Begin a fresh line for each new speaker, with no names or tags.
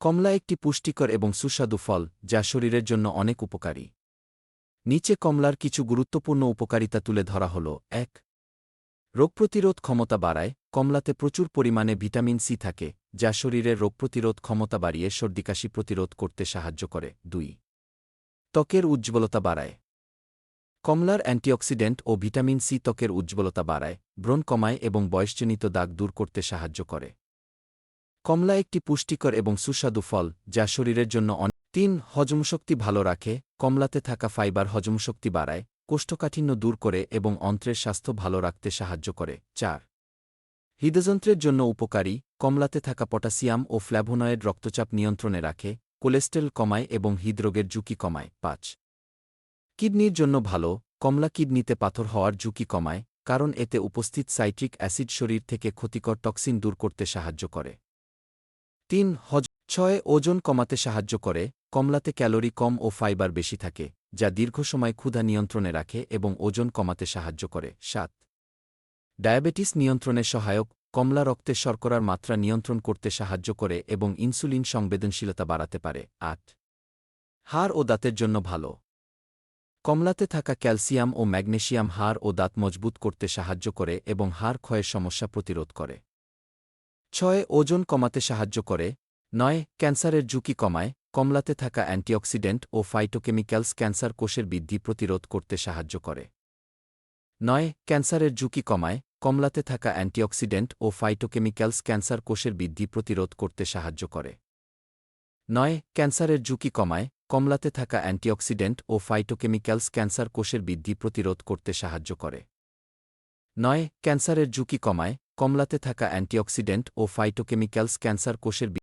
কমলা একটি পুষ্টিকর এবং সুস্বাদু ফল যা শরীরের জন্য অনেক উপকারী। নিচে কমলার কিছু গুরুত্বপূর্ণ উপকারিতা তুলে ধরা হল। ১. রোগপ্রতিরোধ ক্ষমতা বাড়ায়। কমলাতে প্রচুর পরিমাণে ভিটামিন সি থাকে, যা শরীরের রোগপ্রতিরোধ ক্ষমতা বাড়িয়ে সর্দিকাশি প্রতিরোধ করতে সাহায্য করে। ২. ত্বকের উজ্জ্বলতা বাড়ায়। কমলার অ্যান্টিঅক্সিডেন্ট ও ভিটামিন সি ত্বকের উজ্জ্বলতা বাড়ায়, ব্রণ কমায় এবং বয়সজনিত দাগ দূর করতে সাহায্য করে। কমলা একটি পুষ্টিকর এবং সুস্বাদু ফল যা শরীরের জন্য ৩. হজমশক্তি ভালো রাখে। কমলাতে থাকা ফাইবার হজমশক্তি বাড়ায়, কোষ্ঠকাঠিন্য দূর করে এবং অন্ত্রের স্বাস্থ্য ভালো রাখতে সাহায্য করে। ৪. হৃদযন্ত্রের জন্য উপকারী। কমলাতে থাকা পটাশিয়াম ও ফ্ল্যাভোনয়েড রক্তচাপ নিয়ন্ত্রণে রাখে, কোলেস্টেরল কমায় এবং হৃদরোগের ঝুঁকি কমায়। ৫. কিডনির জন্য ভালো। কমলা কিডনিতে পাথর হওয়ার ঝুঁকি কমায়, কারণ এতে উপস্থিত সাইট্রিক অ্যাসিড শরীর থেকে ক্ষতিকর টক্সিন দূর করতে সাহায্য করে। ৩. ৬. ওজন কমাতে সাহায্য করে। কমলাতে ক্যালোরি কম ও ফাইবার বেশি থাকে, যা দীর্ঘ সময় ক্ষুধা নিয়ন্ত্রণে রাখে এবং ওজন কমাতে সাহায্য করে। ৭. ডায়াবেটিস নিয়ন্ত্রণে সহায়ক। কমলা রক্তে শর্করার মাত্রা নিয়ন্ত্রণ করতে সাহায্য করে এবং ইনসুলিন সংবেদনশীলতা বাড়াতে পারে। ৮. হাড় ও দাঁতের জন্য ভালো। কমলাতে থাকা ক্যালসিয়াম ও ম্যাগনেসিয়াম হাড় ও দাঁত মজবুত করতে সাহায্য করে এবং হাড় ক্ষয়ের সমস্যা প্রতিরোধ করে। ৬. ওজন কমাতে সাহায্য করে। ৯. ক্যান্সারের ঝুঁকি কমায়। কমলাতে থাকা অ্যান্টিঅক্সিডেন্ট ও ফাইটোকেমিক্যালস ক্যান্সার কোষের বৃদ্ধি প্রতিরোধ করতে সাহায্য করে। ৯. ক্যান্সারের ঝুঁকি কমায়। কমলাতে থাকা অ্যান্টিঅক্সিডেন্ট ও ফাইটোকেমিক্যালস ক্যান্সার কোষের বৃদ্ধি প্রতিরোধ করতে সাহায্য করে। ৯. ক্যান্সারের ঝুঁকি কমায়। কমলাতে থাকা অ্যান্টিঅক্সিডেন্ট ও ফাইটোকেমিক্যালস ক্যান্সার কোষের বৃদ্ধি প্রতিরোধ করতে সাহায্য করে। ৯. ক্যান্সারের ঝুঁকি কমায়। কমলাতে থাকা অ্যান্টিঅক্সিডেন্ট ও ফাইটোকেমিক্যালস ক্যান্সার কোষের